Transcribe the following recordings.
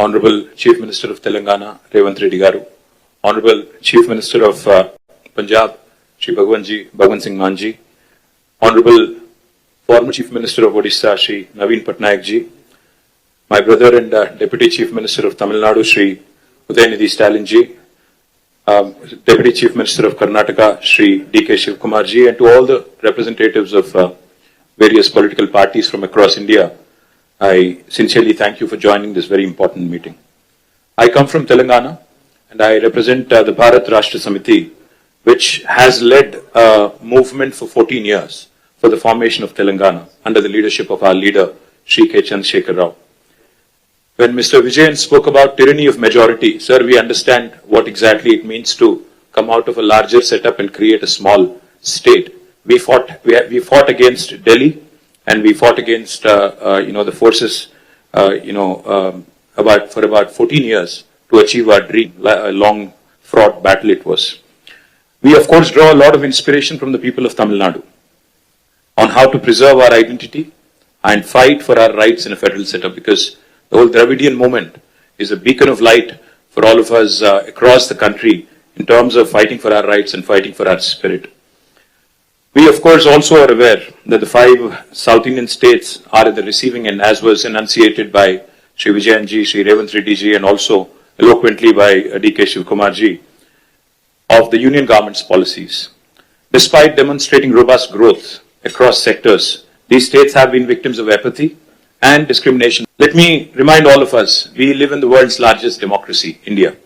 Honorable Chief Minister of Telangana, Revanth Reddy Garu, Honorable Chief Minister of Punjab, Shri Bhagwant Singh Manji, Honorable former Chief Minister of Odisha, Shri Naveen Patnaik ji, my brother and Deputy Chief Minister of Tamil Nadu, Shri Udayanidhi Stalin ji, Deputy Chief Minister of Karnataka, Shri D.K. Shivkumar ji, and to all the representatives of various political parties from across India, I sincerely thank you for joining this very important meeting. I come from Telangana and I represent the Bharat Rashtra Samiti, which has led a movement for 14 years for the formation of Telangana under the leadership of our leader, Shri K. Chandrasekhar Rao. When Mr. Vijayan spoke about tyranny of majority, sir, we understand what exactly it means to come out of a larger setup and create a small state. We fought against Delhi, and we fought against the forces for about 14 years to achieve our dream. A long fraught battle it was. We of course draw a lot of inspiration from the people of Tamil Nadu on how to preserve our identity and fight for our rights in a federal setup, because the whole Dravidian movement is a beacon of light for all of us across the country in terms of fighting for our rights and fighting for our spirit. We of course also are aware that the 5 South Indian states are at the receiving end, as was enunciated by Shri Vijayan ji, Shri Revanth Reddy ji, and also eloquently by D.K. Shivkumar ji, of the union government's policies. Despite demonstrating robust growth across sectors, these states have been victims of apathy and discrimination. Let me remind all of us, we live in the world's largest democracy, India.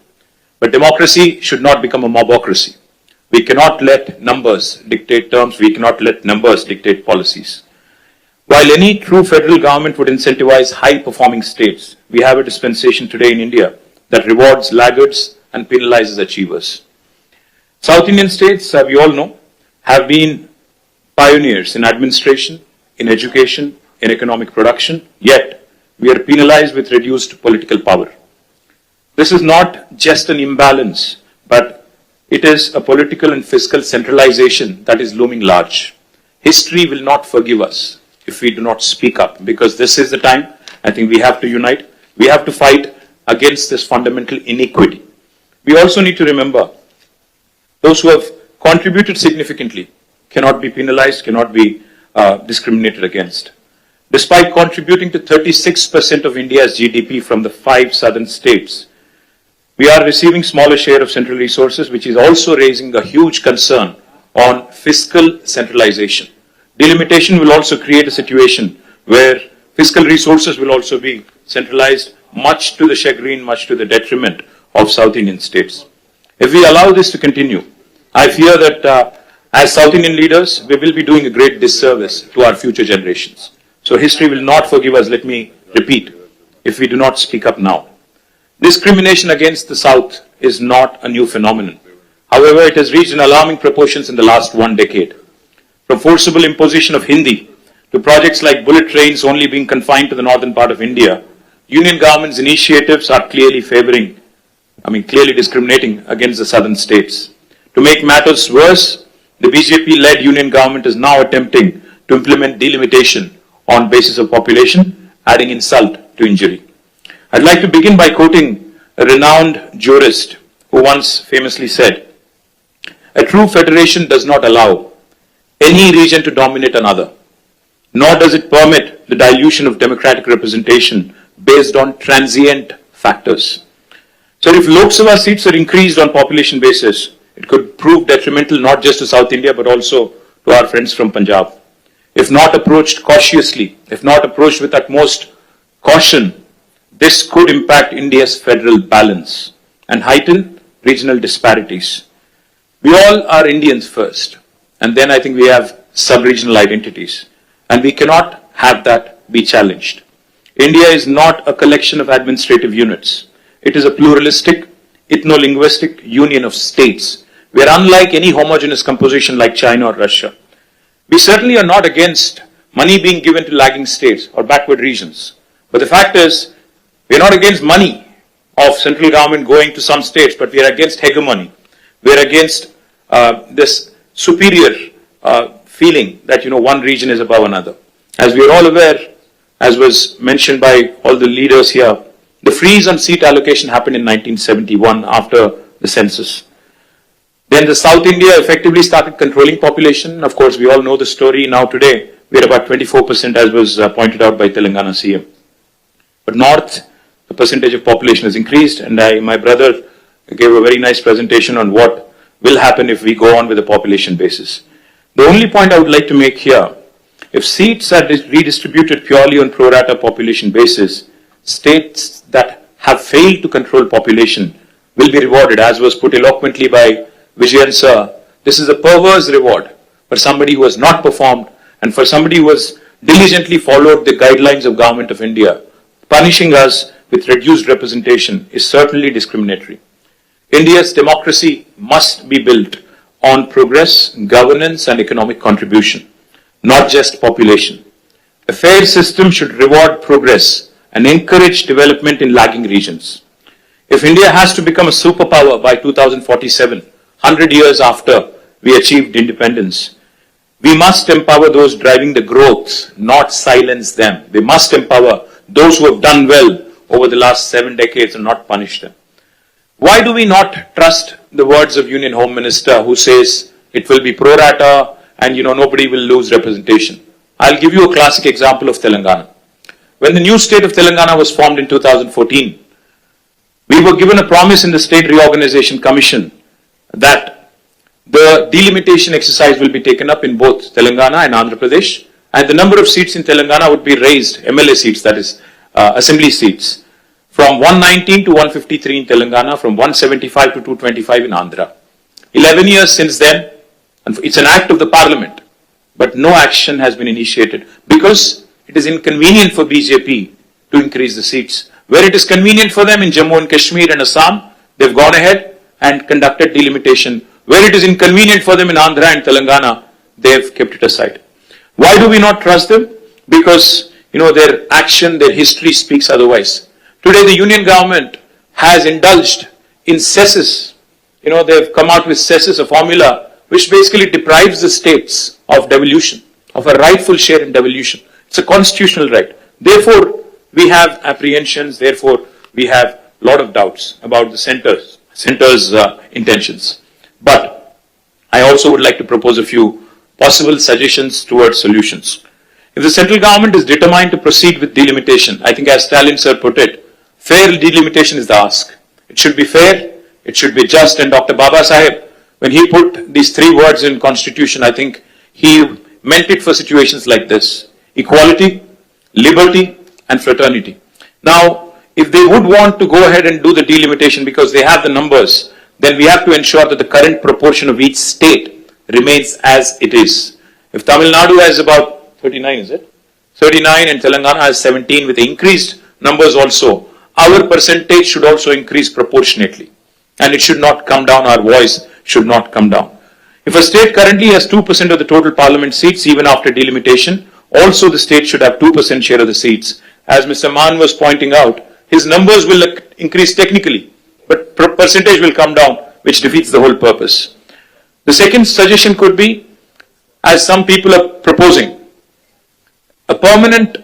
But democracy should not become a mobocracy. We cannot let numbers dictate terms, we cannot let numbers dictate policies. While any true federal government would incentivize high-performing states, we have a dispensation today in India that rewards laggards and penalizes achievers. South Indian states, we all know, have been pioneers in administration, in education, in economic production, yet we are penalized with reduced political power. This is not just an imbalance, but it is a political and fiscal centralization that is looming large. History will not forgive us if we do not speak up, because this is the time I think we have to unite. We have to fight against this fundamental inequity. We also need to remember those who have contributed significantly cannot be penalized, cannot be discriminated against. Despite contributing to 36% of India's GDP from the 5 southern states, we are receiving smaller share of central resources, which is also raising a huge concern on fiscal centralization. Delimitation will also create a situation where fiscal resources will also be centralized, much to the chagrin, much to the detriment of South Indian states. If we allow this to continue, I fear that as South Indian leaders, we will be doing a great disservice to our future generations. So history will not forgive us, let me repeat, if we do not speak up now. Discrimination against the South is not a new phenomenon. However, it has reached alarming proportions in the last 1 decade. From forcible imposition of Hindi to projects like bullet trains only being confined to the northern part of India, union government's initiatives are clearly discriminating against the southern states. To make matters worse, the BJP-led union government is now attempting to implement delimitation on basis of population, adding insult to injury. I'd like to begin by quoting a renowned jurist who once famously said, "A true federation does not allow any region to dominate another, nor does it permit the dilution of democratic representation based on transient factors." So if Lok Sabha seats are increased on population basis, it could prove detrimental not just to South India but also to our friends from Punjab. If not approached cautiously, if not approached with utmost caution, this could impact India's federal balance and heighten regional disparities. We all are Indians first, and then I think we have sub-regional identities, and we cannot have that be challenged. India is not a collection of administrative units. It is a pluralistic, ethno-linguistic union of states. We are unlike any homogeneous composition like China or Russia. We certainly are not against money being given to lagging states or backward regions. But the fact is, we are not against money of central government going to some states, but we are against hegemony. We are against this superior feeling that, one region is above another. As we are all aware, as was mentioned by all the leaders here, The freeze on seat allocation happened in 1971 after the census. Then the South India effectively started controlling population. Of course, we all know the story. Now today, we're about 24%, as was pointed out by Telangana CM. But North, the percentage of population has increased, and my brother gave a very nice presentation on what will happen if we go on with the population basis. The only point I would like to make here, if seats are redistributed purely on pro rata population basis, states that have failed to control population will be rewarded, as was put eloquently by Vijayan sir. This is a perverse reward for somebody who has not performed and for somebody who has diligently followed the guidelines of Government of India. Punishing us with reduced representation is certainly discriminatory. India's democracy must be built on progress, governance and economic contribution, not just population. A fair system should reward progress and encourage development in lagging regions. If India has to become a superpower by 2047, 100 years after we achieved independence, we must empower those driving the growth, not silence them. We must empower those who have done well over the last 7 decades and not punish them. Why do we not trust the words of Union Home Minister who says it will be pro rata and nobody will lose representation? I'll give you a classic example of Telangana. When the new state of Telangana was formed in 2014, we were given a promise in the State Reorganization Commission that the delimitation exercise will be taken up in both Telangana and Andhra Pradesh, and the number of seats in Telangana would be raised, MLA seats, that is, assembly seats, from 119 to 153 in Telangana, from 175 to 225 in Andhra. 11 years since then, and it's an act of the parliament, but no action has been initiated because it is inconvenient for BJP to increase the seats. Where it is convenient for them in Jammu and Kashmir and Assam, they've gone ahead and conducted delimitation. Where it is inconvenient for them in Andhra and Telangana, they've kept it aside. Why do we not trust them? Because, their action, their history speaks otherwise. Today, the union government has indulged in cesses. They've come out with cesses, a formula which basically deprives the states of devolution, of a rightful share in devolution. It's a constitutional right. Therefore, we have apprehensions. Therefore, we have a lot of doubts about the center's intentions. But I also would like to propose a few possible suggestions towards solutions. If the central government is determined to proceed with delimitation, I think as Stalin sir put it, fair delimitation is the ask. It should be fair, it should be just, and Dr. Baba Saheb, when he put these 3 words in Constitution, I think he meant it for situations like this: equality, liberty, and fraternity. Now, if they would want to go ahead and do the delimitation because they have the numbers, then we have to ensure that the current proportion of each state remains as it is. If Tamil Nadu has about 39, is it? 39 and Telangana has 17 with increased numbers also, our percentage should also increase proportionately. And it should not come down, our voice should not come down. If a state currently has 2% of the total parliament seats, even after delimitation, also the state should have 2% share of the seats. As Mr. Mann was pointing out, his numbers will increase technically, but percentage will come down, which defeats the whole purpose. The second suggestion could be, as some people are proposing, a permanent,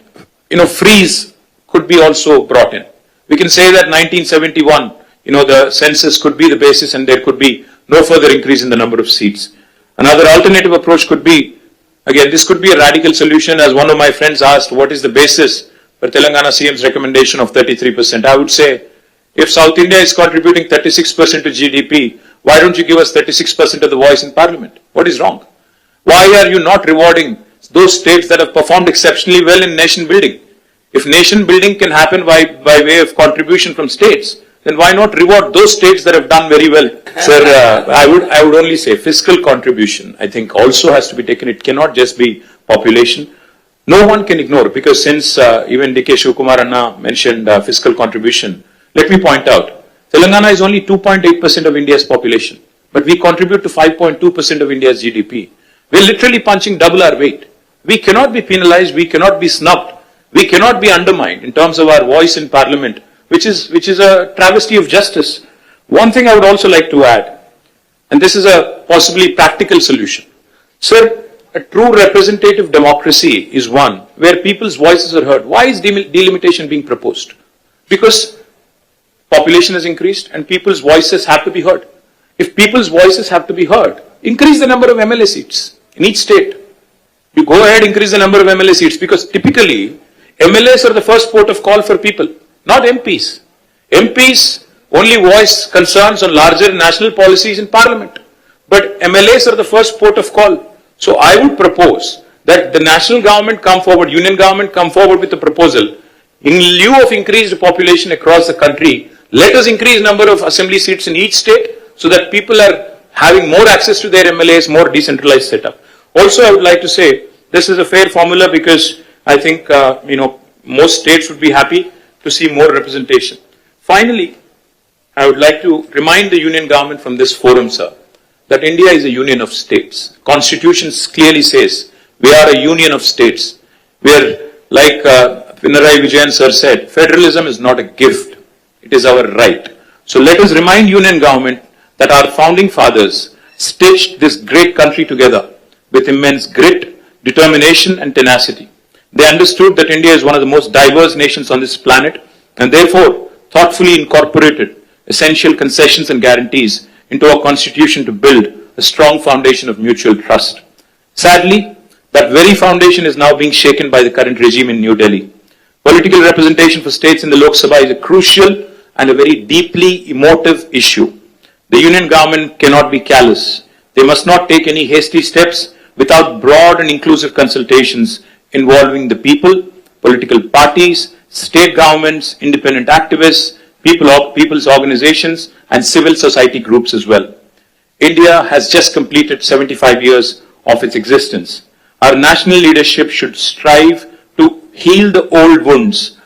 freeze could be also brought in. We can say that 1971, the census could be the basis and there could be no further increase in the number of seats. Another alternative approach could be, again, this could be a radical solution. As one of my friends asked, what is the basis for Telangana CM's recommendation of 33%? I would say, if South India is contributing 36% to GDP, why don't you give us 36% of the voice in parliament? What is wrong? Why are you not rewarding those states that have performed exceptionally well in nation building? If nation building can happen by way of contribution from states, then why not reward those states that have done very well? Sir, I would only say fiscal contribution, I think, also has to be taken. It cannot just be population. No one can ignore, because since even D.K. Shivakumar Anna mentioned fiscal contribution, let me point out, Telangana is only 2.8% of India's population, but we contribute to 5.2% of India's GDP. We're literally punching double our weight. We cannot be penalized, we cannot be snubbed, we cannot be undermined in terms of our voice in parliament, which is a travesty of justice. One thing I would also like to add, and this is a possibly practical solution. Sir, a true representative democracy is one where people's voices are heard. Why is delimitation being proposed? Because population has increased and people's voices have to be heard. If people's voices have to be heard, increase the number of MLA seats in each state. You go ahead, increase the number of MLA seats, because typically MLAs are the first port of call for people, not MPs. MPs only voice concerns on larger national policies in Parliament, but MLAs are the first port of call. So I would propose that the national government come forward, union government come forward with a proposal. In lieu of increased population across the country, let us increase number of assembly seats in each state so that people are having more access to their MLAs, more decentralized setup. Also, I would like to say this is a fair formula because I think most states would be happy to see more representation. Finally, I would like to remind the union government from this forum, sir, that India is a union of states. Constitution clearly says we are a union of states. We are, like Pinarayi Vijayan sir said, federalism is not a gift, it is our right. So let us remind union government that our founding fathers stitched this great country together with immense grit, determination and tenacity. They understood that India is one of the most diverse nations on this planet and therefore thoughtfully incorporated essential concessions and guarantees into our constitution to build a strong foundation of mutual trust. Sadly, that very foundation is now being shaken by the current regime in New Delhi. Political representation for states in the Lok Sabha is a crucial and a very deeply emotive issue. The union government cannot be callous. They must not take any hasty steps without broad and inclusive consultations involving the people, political parties, state governments, independent activists, people's organizations and civil society groups as well. India has just completed 75 years of its existence. Our national leadership should strive to heal the old wounds